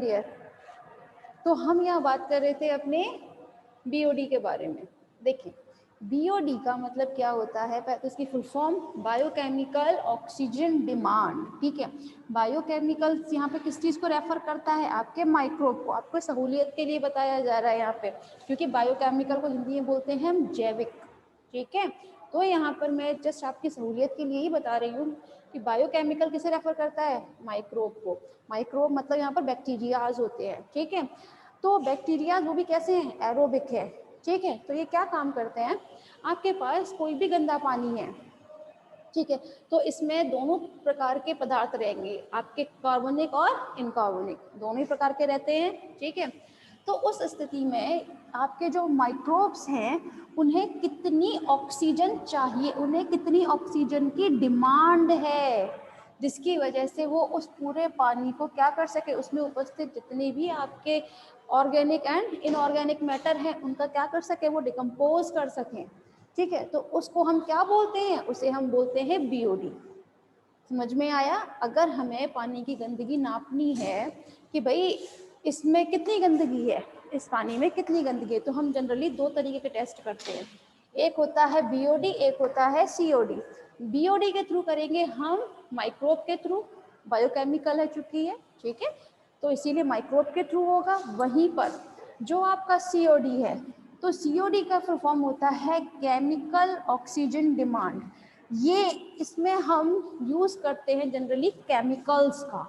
Second year. तो हम यहाँ बात कर रहे थे अपने बीओडी के बारे में। देखिए बीओडी का मतलब क्या होता है, तो इसकी full form biochemical oxygen demand. ठीक है, बायोकेमिकल यहाँ पे किस चीज़ को रेफर करता है, आपके माइक्रोब को। आपको सहूलियत के लिए बताया जा रहा है यहाँ पे, क्योंकि बायोकेमिकल को हिंदी में बोलते हैं हम जैविक। ठीक है, तो यहाँ पर मैं जस्ट आपकी सहूलियत के लिए ही बता रही हूँ कि बायोकेमिकल किसे रेफर करता है, माइक्रोब को। माइक्रोब मतलब यहाँ पर बैक्टीरियाज होते हैं। ठीक है, तो बैक्टीरिया वो भी कैसे हैं, एरोबिक है। ठीक है, तो ये क्या काम करते हैं, आपके पास कोई भी गंदा पानी है, ठीक है, तो इसमें दोनों प्रकार के पदार्थ रहेंगे, आपके कार्बनिक और इनकार्बनिक, दोनों ही प्रकार के रहते हैं। ठीक है, तो उस स्थिति में आपके जो माइक्रोब्स हैं उन्हें कितनी ऑक्सीजन चाहिए, उन्हें कितनी ऑक्सीजन की डिमांड है, जिसकी वजह से वो उस पूरे पानी को क्या कर सके, उसमें उपस्थित जितने भी आपके ऑर्गेनिक एंड इनऑर्गेनिक मैटर है उनका क्या कर सके, वो डिकम्पोज कर सकें। ठीक है, तो उसको हम क्या बोलते हैं, उसे हम बोलते हैं बीओडी। समझ में आया। अगर हमें पानी की गंदगी नापनी है कि भाई इसमें कितनी गंदगी है, इस पानी में कितनी गंदगी है, तो हम जनरली दो तरीके के टेस्ट करते हैं। एक होता है बीओडी, एक होता है सीओडी। बीओडी के थ्रू करेंगे हम माइक्रोब के थ्रू, बायोकेमिकल है चूंकि है। ठीक है, तो इसीलिए माइक्रोब के थ्रू होगा। वहीं पर जो आपका सीओडी है, तो सीओडी का फुल फॉर्म होता है केमिकल ऑक्सीजन डिमांड। ये इसमें हम यूज करते हैं जनरली केमिकल्स का।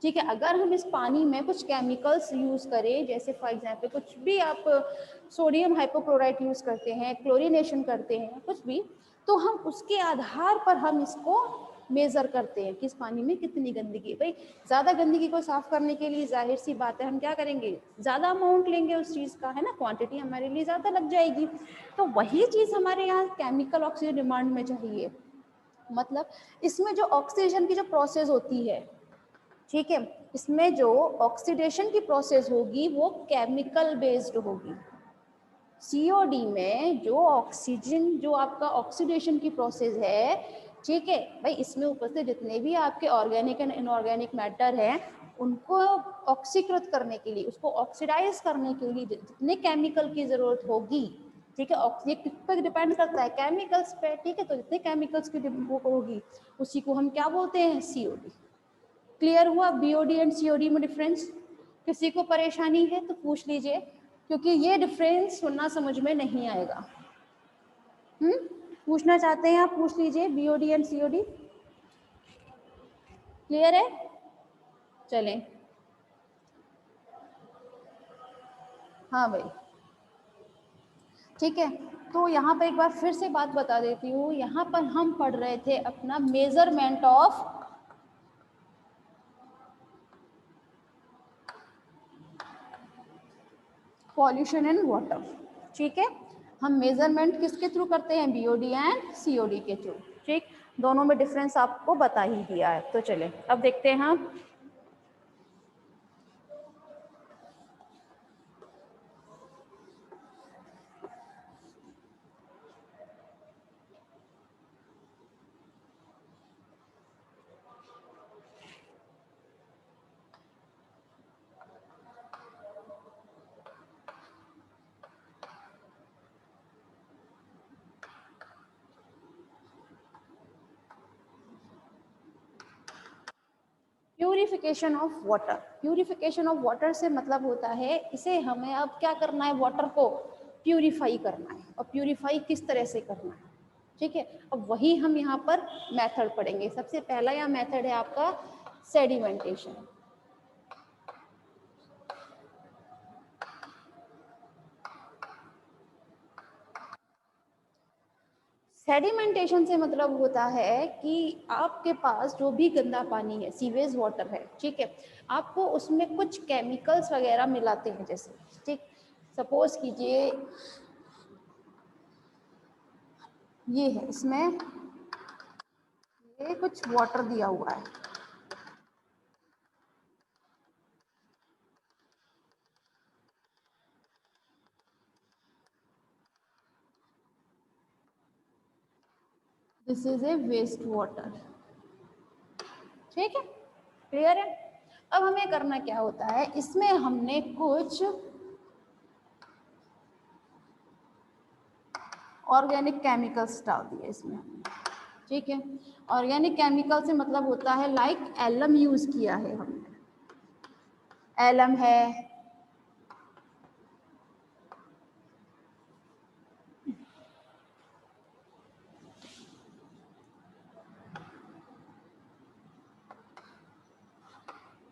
ठीक है, अगर हम इस पानी में कुछ केमिकल्स यूज करें, जैसे फॉर एग्जांपल कुछ भी आप सोडियम हाइपोक्लोराइट यूज करते हैं, क्लोरीनेशन करते हैं, कुछ भी, तो हम उसके आधार पर हम इसको मेजर करते हैं कि इस पानी में कितनी गंदगी है। भाई ज़्यादा गंदगी को साफ करने के लिए जाहिर सी बात है हम क्या करेंगे, ज़्यादा अमाउंट लेंगे उस चीज़ का, है ना, क्वांटिटी हमारे लिए ज़्यादा लग जाएगी। तो वही चीज़ हमारे यहाँ केमिकल ऑक्सीजन डिमांड में चाहिए। मतलब इसमें जो ऑक्सीजन की जो प्रोसेस होती है, ठीक है, इसमें जो ऑक्सीडेशन की प्रोसेस होगी वो केमिकल बेस्ड होगी। सीओडी में जो ऑक्सीजन, जो आपका ऑक्सीडेशन की प्रोसेस है, ठीक है भाई, इसमें उपस्थित जितने भी आपके ऑर्गेनिक एंड इनऑर्गेनिक मैटर हैं उनको ऑक्सीकृत करने के लिए, उसको ऑक्सीडाइज करने के लिए जितने केमिकल की जरूरत होगी, ठीक है, ये किस पर डिपेंड करता है, केमिकल्स पे। ठीक है, तो जितने केमिकल्स की होगी उसी को हम क्या बोलते हैं, सीओडी। क्लियर हुआ बीओडी एंड सीओडी में डिफरेंस? किसी को परेशानी है तो पूछ लीजिए, क्योंकि ये डिफरेंस सुनना समझ में नहीं आएगा। पूछना चाहते हैं आप, पूछ लीजिए, बीओडी एंड सीओडी क्लियर है? चलें, हाँ भाई, ठीक है। तो यहाँ पर एक बार फिर से बात बता देती हूँ, यहाँ पर हम पढ़ रहे थे अपना measurement of pollution in water. ठीक है, हम मेजरमेंट किसके थ्रू करते हैं, बीओडी एंड सीओडी के थ्रू। ठीक, दोनों में डिफरेंस आपको बता ही दिया है। तो चले अब देखते हैं हम purification of water. Purification of water से मतलब होता है इसे हमें अब क्या करना है, वाटर को प्यूरिफाई करना है। और प्यूरिफाई किस तरह से करना है, ठीक है, अब वही हम यहाँ पर मेथड पढ़ेंगे। सबसे पहला यह मेथड है आपका सेडिमेंटेशन। सेडिमेंटेशन से मतलब होता है कि आपके पास जो भी गंदा पानी है, सीवेज वाटर है, ठीक है, आपको उसमें कुछ केमिकल्स वगैरह मिलाते हैं। जैसे ठीक, सपोज कीजिए ये है, इसमें ये कुछ वाटर दिया हुआ है, this is a waste water. ठीक है, क्लियर है? अब हमें करना क्या होता है, इसमें हमने कुछ ऑर्गेनिक केमिकल्स डाल दिए इसमें हमने, ठीक है। ऑर्गेनिक केमिकल से मतलब होता है लाइक एलम यूज किया है हमने, एलम है,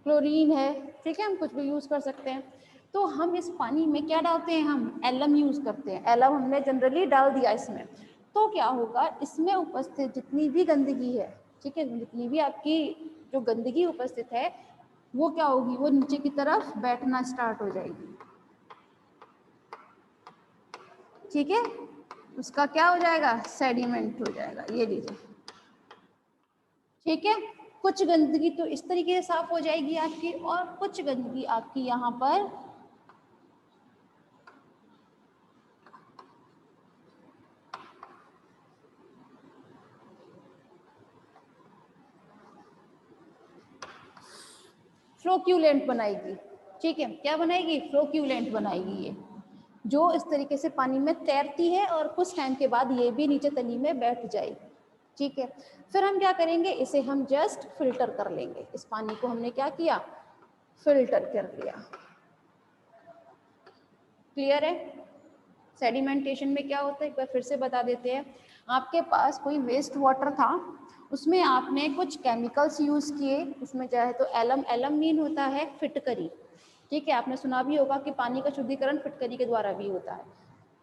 क्लोरीन है, ठीक है, हम कुछ भी यूज कर सकते हैं। तो हम इस पानी में क्या डालते हैं, हम एलम यूज करते हैं, एलम हमने जनरली डाल दिया इसमें। तो क्या होगा, इसमें उपस्थित जितनी भी गंदगी है, ठीक है, जितनी भी आपकी जो गंदगी उपस्थित है वो क्या होगी, वो नीचे की तरफ बैठना स्टार्ट हो जाएगी, ठीक है, उसका क्या हो जाएगा, सेडिमेंट हो जाएगा, ये लीजिए, ठीक है। कुछ गंदगी तो इस तरीके से साफ हो जाएगी आपकी, और कुछ गंदगी आपकी यहाँ पर फ्लोक्यूलेंट बनाएगी, ठीक है, क्या बनाएगी, फ्लोक्यूलेंट बनाएगी ये, जो इस तरीके से पानी में तैरती है और कुछ टाइम के बाद ये भी नीचे तली में बैठ जाएगी, ठीक है। फिर हम क्या करेंगे, इसे हम जस्ट फिल्टर कर लेंगे, इस पानी को हमने क्या किया, फिल्टर कर लिया, क्लियर है। सेडिमेंटेशन में क्या होता है, एक बार फिर से बता देते हैं। आपके पास कोई वेस्ट वाटर था, उसमें आपने कुछ केमिकल्स यूज किए, उसमें चाहे तो एलम, एलम मीन होता है फिटकरी, ठीक है, आपने सुना भी होगा कि पानी का शुद्धिकरण फिटकरी के द्वारा भी होता है,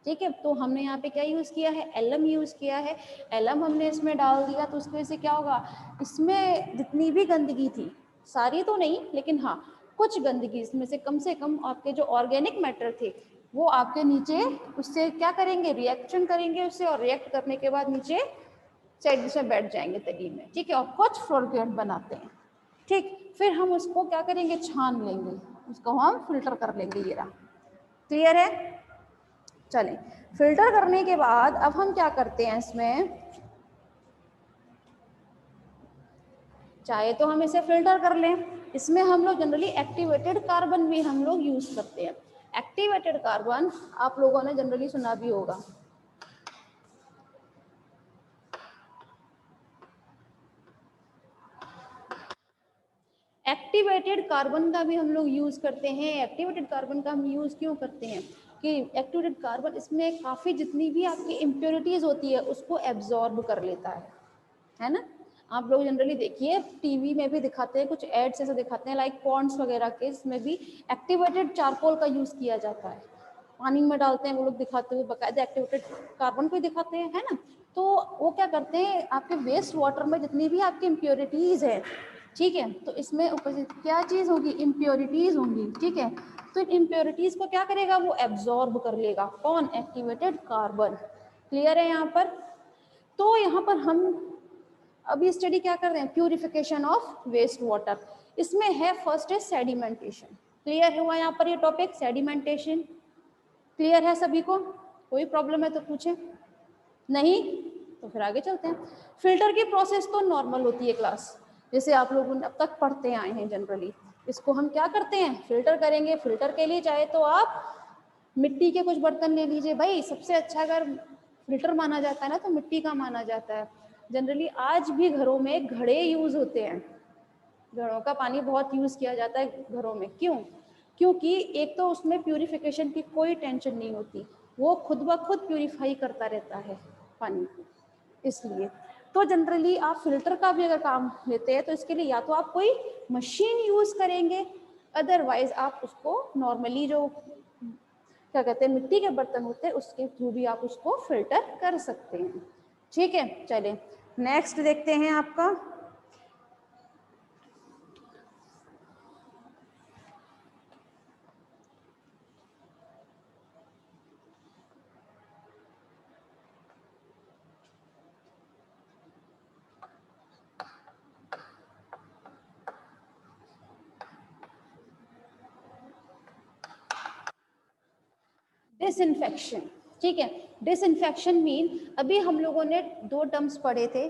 ठीक है। तो हमने यहाँ पे क्या यूज किया है, एलम यूज किया है, एलम हमने इसमें डाल दिया, तो उसकी वजह से क्या होगा, इसमें जितनी भी गंदगी थी, सारी तो नहीं लेकिन हाँ कुछ गंदगी, इसमें से कम आपके जो ऑर्गेनिक मैटर थे वो आपके नीचे उससे क्या करेंगे, रिएक्शन करेंगे उससे, और रिएक्ट करने के बाद नीचे साइड से बैठ जाएंगे तली में, ठीक है, और कुछ फ्लोरकेट बनाते हैं, ठीक। फिर हम उसको क्या करेंगे, छान लेंगे, उसको हम फिल्टर कर लेंगे, ये रहा, क्लियर है। चलें, फिल्टर करने के बाद अब हम क्या करते हैं, इसमें चाहे तो हम इसे फिल्टर कर लें, इसमें हम लोग जनरली एक्टिवेटेड कार्बन भी हम लोग यूज करते हैं। एक्टिवेटेड कार्बन आप लोगों ने जनरली सुना भी होगा, एक्टिवेटेड कार्बन का भी हम लोग यूज करते हैं। एक्टिवेटेड कार्बन का हम यूज क्यों करते हैं कि एक्टिवेटेड कार्बन इसमें काफी जितनी भी आपकी इम्प्योरिटीज होती है उसको एब्जॉर्ब कर लेता है ना। आप लोग जनरली देखिए टीवी में भी दिखाते हैं, कुछ एड्स ऐसे दिखाते हैं लाइक पॉन्ड्स वगैरह के, इसमें भी एक्टिवेटेड चारकोल का यूज किया जाता है, पानी में डालते हैं वो लोग दिखाते हुए, बाकायदा एक्टिवेटेड कार्बन को ही दिखाते हैं, है ना। तो वो क्या करते हैं, आपके वेस्ट वाटर में जितनी भी आपकी इम्प्योरिटीज है, ठीक है, तो इसमें उपस्थित क्या चीज होगी, इम्प्योरिटीज होंगी, ठीक है। तो इन इम्प्योरिटीज को क्या करेगा, वो एब्जॉर्ब कर लेगा, कौन, एक्टिवेटेड कार्बन, क्लियर है यहाँ पर। तो यहाँ पर हम अभी स्टडी क्या कर रहे हैं, प्यूरिफिकेशन ऑफ वेस्ट वाटर, इसमें है फर्स्ट है सेडिमेंटेशन, क्लियर हुआ यहाँ पर ये टॉपिक सेडिमेंटेशन, क्लियर है सभी को, कोई प्रॉब्लम है तो पूछें, नहीं तो फिर आगे चलते हैं। फिल्टर की प्रोसेस तो नॉर्मल होती है क्लास, जैसे आप लोग अब तक पढ़ते आए हैं जनरली, इसको हम क्या करते हैं, फिल्टर करेंगे। फिल्टर के लिए चाहे तो आप मिट्टी के कुछ बर्तन ले लीजिए, भाई सबसे अच्छा अगर फिल्टर माना जाता है ना तो मिट्टी का माना जाता है। जनरली आज भी घरों में घड़े यूज होते हैं, घड़ों का पानी बहुत यूज किया जाता है घरों में, क्यों, क्योंकि एक तो उसमें प्यूरिफिकेशन की कोई टेंशन नहीं होती, वो खुद ब खुद प्यूरिफाई करता रहता है पानी को, इसलिए। तो जनरली आप फिल्टर का भी अगर काम लेते हैं तो इसके लिए या तो आप कोई मशीन यूज करेंगे, अदरवाइज आप उसको नॉर्मली जो क्या कहते हैं मिट्टी के बर्तन होते हैं उसके थ्रू भी आप उसको फिल्टर कर सकते हैं, ठीक है। चलिए नेक्स्ट देखते हैं आपका, डिसइंफेक्शन, ठीक है। डिसइंफेक्शन मीन अभी हम लोगों ने दो टर्म्स पढ़े थे,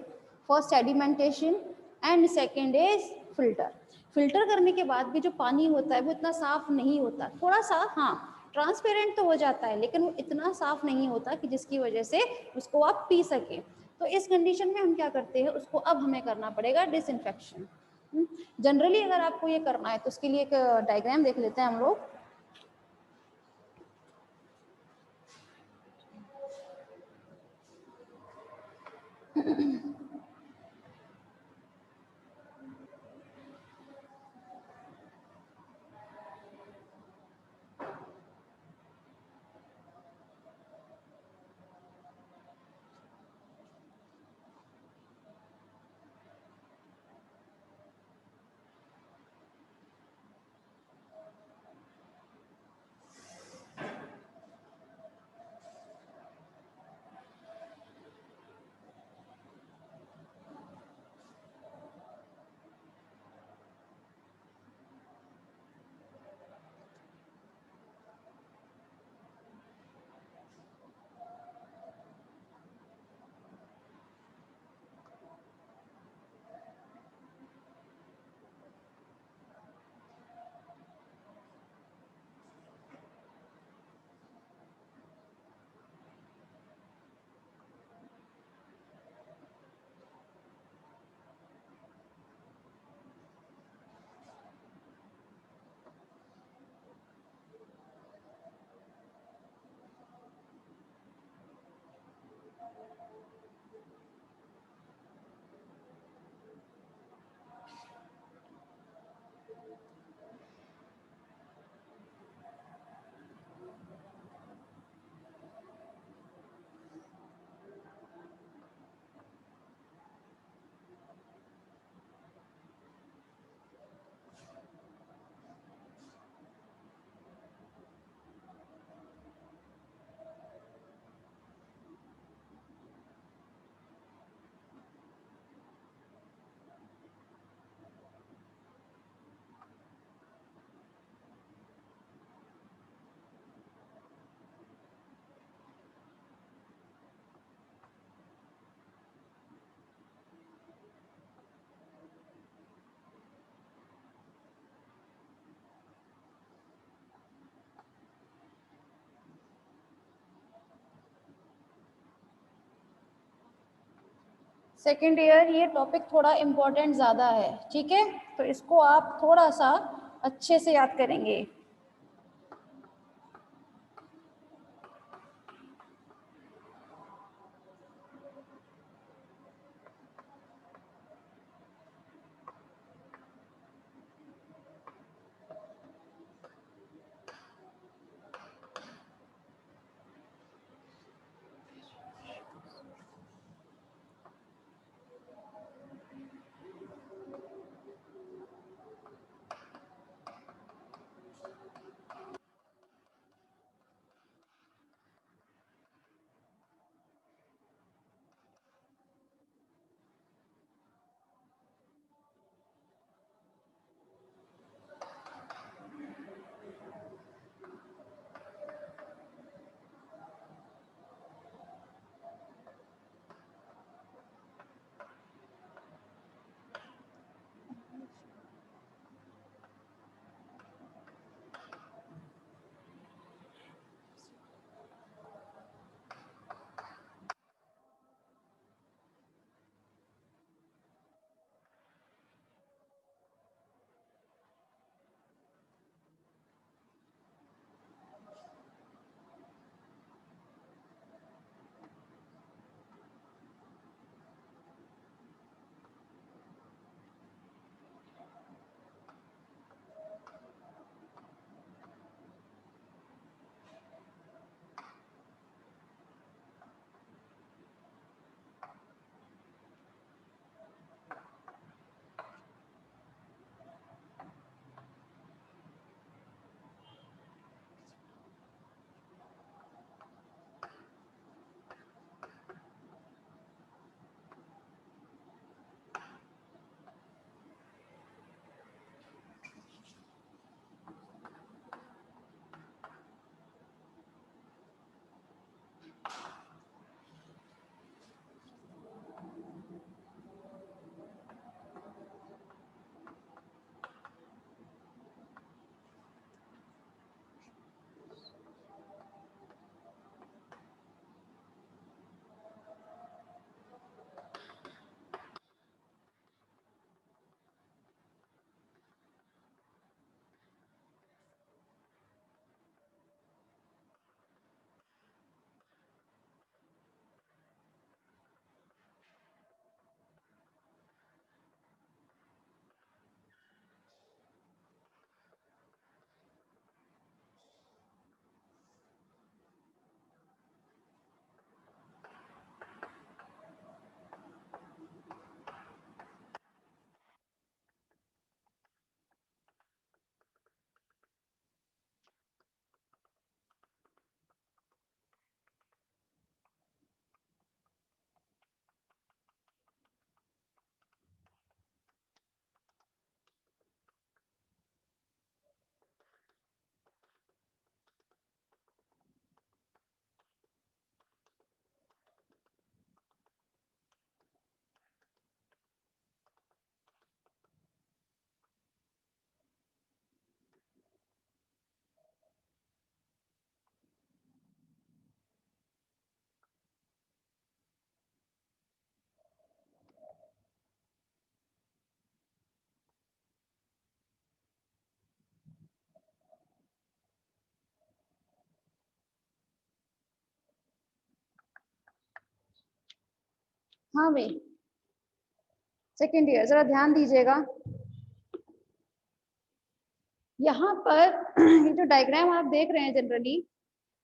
first sedimentation and second is filter. Filter करने के बाद भी जो पानी होता है वो इतना साफ नहीं होता, थोड़ा सा हाँ ट्रांसपेरेंट तो हो जाता है, लेकिन वो इतना साफ नहीं होता कि जिसकी वजह से उसको आप पी सके। तो इस कंडीशन में हम क्या करते हैं, उसको अब हमें करना पड़ेगा डिसइंफेक्शन। जनरली अगर आपको ये करना है तो उसके लिए एक डायग्राम देख लेते हैं हम लोग। सेकेंड ईयर ये टॉपिक थोड़ा इम्पोर्टेंट ज़्यादा है, ठीक है, तो इसको आप थोड़ा सा अच्छे से याद करेंगे। हाँ भाई सेकेंड ईयर, जरा ध्यान दीजिएगा यहाँ पर ये जो डायग्राम आप देख रहे हैं जनरली,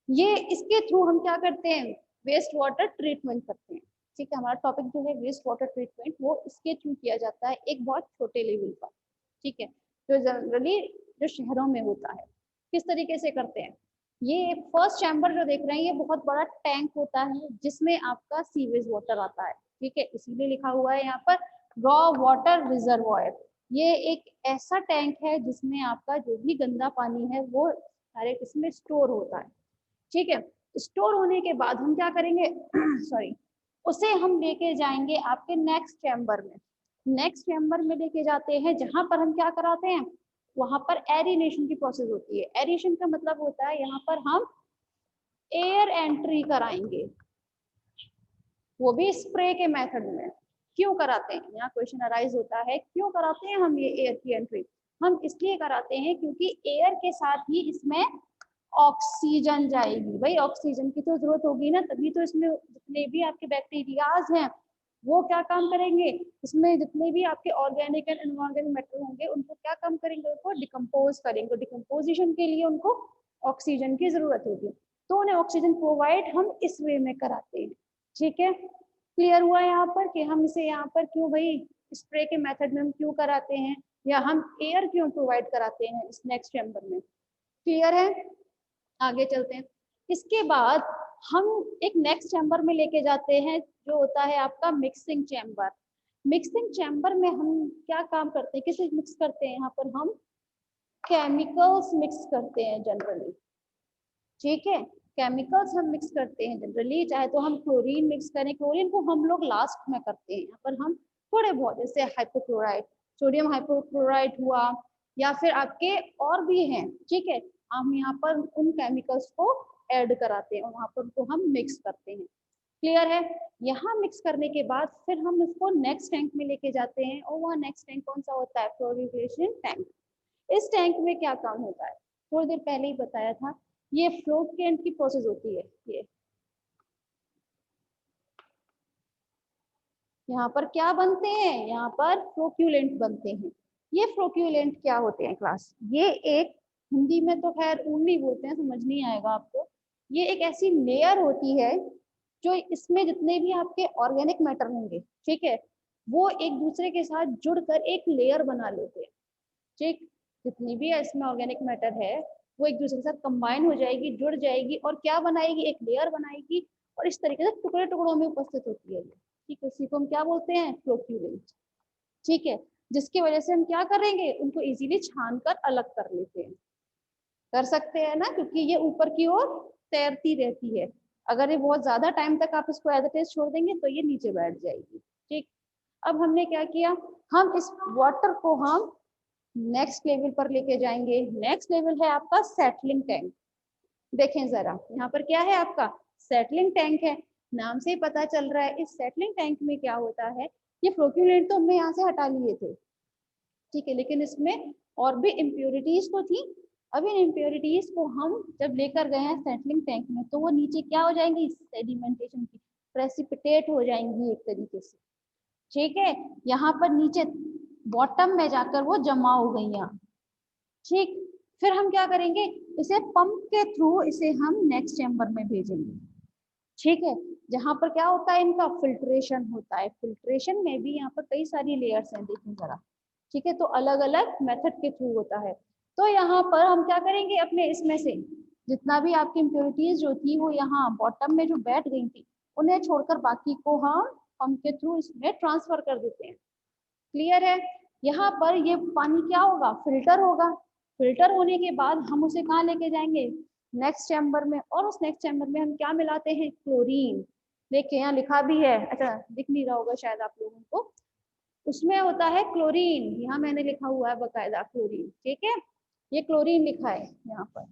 ये इसके थ्रू हम क्या करते हैं, वेस्ट वाटर ट्रीटमेंट करते हैं। ठीक है, हमारा टॉपिक जो है वेस्ट वाटर ट्रीटमेंट, वो इसके थ्रू किया जाता है एक बहुत छोटे लेवल पर। ठीक है, जो जनरली जो शहरों में होता है। किस तरीके से करते हैं, ये फर्स्ट चैम्बर जो देख रहे हैं, ये बहुत बड़ा टैंक होता है जिसमें आपका सीवेज वाटर आता है। ठीक है, इसीलिए लिखा हुआ है यहाँ पर रॉ वाटर रिजर्वॉयर। ये एक ऐसा टैंक है जिसमें आपका जो भी गंदा पानी है वो सारे इसमें स्टोर होता है। ठीक है, स्टोर होने के बाद हम क्या करेंगे सॉरी, उसे हम लेके जाएंगे आपके नेक्स्ट चैम्बर में। नेक्स्ट चैम्बर में लेके जाते हैं जहां पर हम क्या कराते हैं, वहां पर एरिनेशन की प्रोसेस होती है। एरिनेशन का मतलब होता है यहाँ पर हम एयर एंट्री कराएंगे, वो भी स्प्रे के मेथड में। क्यों कराते हैं, यहाँ क्वेश्चन अराइज होता है क्यों कराते हैं हम ये एयर की एंट्री। हम इसलिए कराते हैं क्योंकि एयर के साथ ही इसमें ऑक्सीजन जाएगी। भाई ऑक्सीजन की तो जरूरत होगी ना, तभी तो इसमें जितने भी आपके बैक्टीरियाज हैं वो क्या काम करेंगे, इसमें जितने भी आपके ऑर्गेनिक एंड इनऑर्गेनिक मैटर होंगे उनको क्या काम करेंगे, उनको डिकम्पोज करेंगे। डिकम्पोजिशन के लिए उनको ऑक्सीजन की जरूरत होगी, तो उन्हें ऑक्सीजन प्रोवाइड हम इस वे में कराते हैं। ठीक है, क्लियर हुआ यहाँ पर कि हम इसे यहाँ पर क्यों भाई स्प्रे के मेथड में हम क्यों कराते हैं, या हम एयर क्यों प्रोवाइड कराते हैं इस नेक्स्ट चैम्बर में। क्लियर है, आगे चलते हैं। इसके बाद हम एक नेक्स्ट चैम्बर में लेके जाते हैं जो होता है आपका मिक्सिंग चैम्बर। मिक्सिंग चैम्बर में हम क्या काम करते हैं, किसे मिक्स करते हैं, यहाँ पर हम केमिकल्स मिक्स करते हैं जनरली। ठीक है, केमिकल्स हम मिक्स करते हैं जनरली, चाहे तो हम क्लोरीन मिक्स करें, क्लोरीन को हम लोग लास्ट में करते हैं। यहाँ पर हम थोड़े बहुत, जैसे हाइपोक्लोराइड, सोडियम हाइपोक्लोराइड हुआ, या फिर आपके और भी हैं। ठीक है, हम यहाँ पर उन केमिकल्स को ऐड कराते हैं और वहां पर उनको हम मिक्स करते हैं। क्लियर है, यहाँ मिक्स करने के बाद फिर हम उसको नेक्स्ट टैंक में लेके जाते हैं, और वह नेक्स्ट टैंक कौन सा होता है, फ्लोरिफिकेशन टैंक। इस टैंक में क्या काम होता है, थोड़ी देर पहले ही बताया था, ये फ्लोकेंट की प्रोसेस होती है। ये यहाँ पर क्या बनते हैं, यहाँ पर फ्लोक्यूलेंट बनते हैं। ये फ्लोक्यूलेंट क्या होते हैं क्लास, ये एक, हिंदी में तो खैर ऊनी बोलते हैं, समझ नहीं आएगा आपको। ये एक ऐसी लेयर होती है जो इसमें जितने भी आपके ऑर्गेनिक मैटर होंगे, ठीक है, वो एक दूसरे के साथ जुड़कर एक लेयर बना लेते हैं। ठीक, जितनी भी इसमें ऑर्गेनिक मैटर है वो एक दूसरे के साथ कंबाइन हो जाएगी, जुड़ जाएगी, और क्या बनाएगी, एक लेयर बनाएगी, और इस तरीके से टुकड़े टुकड़ों में उपस्थित होती है। ठीक है, उसी को हम क्या बोलते हैं, फ्लोक्यूलेंट। ठीक है, जिसकी वजह से हम क्या करेंगे, उनको इजीली छान कर अलग कर लेते हैं। कर सकते हैं ना, क्योंकि ये ऊपर की ओर तैरती रहती है। अगर ये बहुत ज्यादा टाइम तक आप इसको एज इट इज छोड़ देंगे तो ये नीचे बैठ जाएगी। ठीक, अब हमने क्या किया, हम इस वाटर को हम नेक्स्ट लेवल पर लेके जाएंगे। नेक्स्ट लेवल है आपका सेटलिंग टैंक। देखें जरा, यहाँ पर क्या है आपका सेटलिंग टैंक है, नाम से ही पता चल रहा है। इस सेटलिंग टैंक में क्या होता है, ये फ्लोक्यूलेंट तो हमने यहाँ से हटा लिए थे, ठीक है, लेकिन इसमें और भी इम्प्योरिटीज तो थी। अब इन इम्प्योरिटीज को हम जब लेकर गए हैं सेटलिंग टैंक में, तो वो नीचे क्या हो जाएंगी, सेडिमेंटेशन की, प्रेसिपिटेट हो जाएंगी एक तरीके से। ठीक है, यहाँ पर नीचे बॉटम में जाकर वो जमा हो गई यहाँ। ठीक, फिर हम क्या करेंगे, इसे पंप के थ्रू इसे हम नेक्स्ट चैम्बर में भेजेंगे। ठीक है, जहां पर क्या होता है, इनका फिल्ट्रेशन होता है। फिल्ट्रेशन में भी यहाँ पर कई सारी लेयर्स हैं, देखें जरा। ठीक है, तो अलग अलग मेथड के थ्रू होता है। तो यहाँ पर हम क्या करेंगे, अपने इसमें से जितना भी आपकी इम्प्योरिटीज जो थी वो यहाँ बॉटम में जो बैठ गई थी, उन्हें छोड़कर बाकी को हम पंप के थ्रू इसमें ट्रांसफर कर देते हैं। क्लियर है, यहाँ पर ये पानी क्या होगा, फिल्टर होगा। फिल्टर होने के बाद हम उसे कहाँ लेके जाएंगे, नेक्स्ट चैम्बर में, और उस नेक्स्ट चैम्बर में हम क्या मिलाते हैं, क्लोरीन। देखिए यहाँ लिखा भी है, अच्छा दिख नहीं रहा होगा शायद आप लोगों को, उसमें होता है क्लोरीन, यहाँ मैंने लिखा हुआ है बकायदा क्लोरीन। ठीक है, ये क्लोरीन लिखा है यहाँ पर।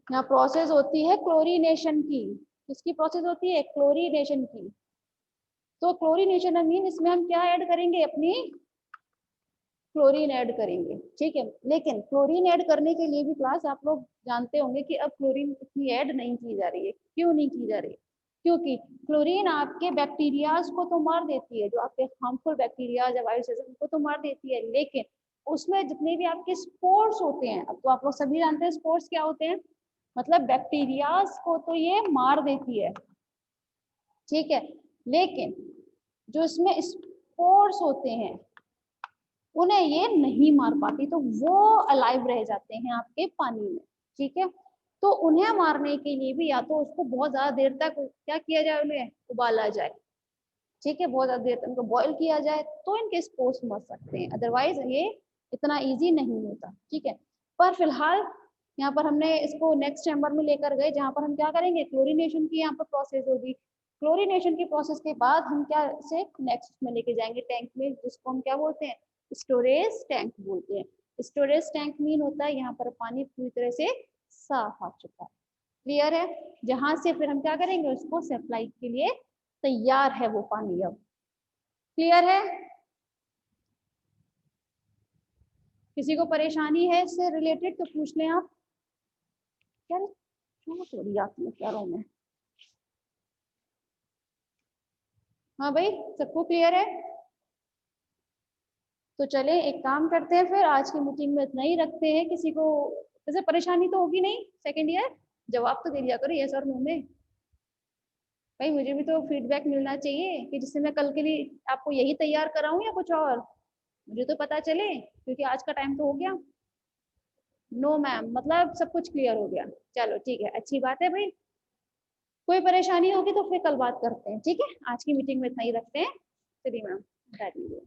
यहाँ प्रोसेस होती है क्लोरीनेशन की, किसकी प्रोसेस होती है, क्लोरीनेशन की। तो क्लोरीनेशन मीन इसमें हम क्या ऐड करेंगे, अपनी क्लोरीन ऐड करेंगे, ठीक है। लेकिन क्लोरीन ऐड करने के लिए भी क्लास आप लोग जानते होंगे कि अब क्लोरीन इतनी ऐड नहीं की जा रही है। क्यों नहीं की जा रही है? क्योंकि क्लोरीन आपके बैक्टीरियाज को तो मार देती है, जो आपके हार्मफुल बैक्टीरियाज या वायरसेस उनको तो मार देती है, लेकिन उसमें जितने भी आपके स्पोर्स होते हैं, अब तो आप लोग सभी जानते हैं स्पोर्स क्या होते हैं, मतलब बैक्टीरियाज को तो ये मार देती है, ठीक है। लेकिन जो इसमें स्पोर्स होते हैं उन्हें ये नहीं मार पाती, तो वो अलाइव रह जाते हैं आपके पानी में, ठीक है। तो उन्हें मारने के लिए भी या तो उसको बहुत ज्यादा देर तक क्या किया जाए, उन्हें उबाला जाए, ठीक है, बहुत ज्यादा देर तक उनको बॉईल किया जाए, तो इनके स्पोर्स मर सकते हैं, अदरवाइज ये इतना इजी नहीं होता, ठीक है। पर फिलहाल यहाँ पर हमने इसको नेक्स्ट चैम्बर में लेकर गए, जहाँ पर हम क्या करेंगे, क्लोरीनेशन की यहाँ पर प्रोसेस होगी। क्लोरीनेशन की प्रोसेस के बाद हम क्या से नेक्स्ट में लेके जाएंगे टैंक में, जिसको हम क्या बोलते हैं, स्टोरेज टैंक बोलते हैं। स्टोरेज टैंक मीन होता है यहाँ पर पानी पूरी तरह से साफ आ चुका है, क्लियर है। जहां से फिर हम क्या करेंगे, उसको सप्लाई के लिए तैयार है वो पानी अब, क्लियर है। किसी को परेशानी है इससे रिलेटेड तो पूछ लें आप। क्या थोड़ी आती है प्यारों में। हाँ भाई, सबको क्लियर है? तो चले एक काम करते हैं, फिर आज की मीटिंग में इतना ही रखते हैं। किसी को वैसे परेशानी तो होगी नहीं? सेकेंड ईयर जवाब तो दे दिया करो यस और नो में। भाई मुझे भी तो फीडबैक मिलना चाहिए कि जिससे मैं कल के लिए आपको यही तैयार कराऊं या कुछ और, मुझे तो पता चले, क्योंकि आज का टाइम तो हो गया। नो मैम मतलब सब कुछ क्लियर हो गया। चलो ठीक है, अच्छी बात है भाई। कोई परेशानी होगी तो फिर कल बात करते हैं, ठीक है। आज की मीटिंग में इतना ही रखते हैं। चलिए मैम बता दीजिए।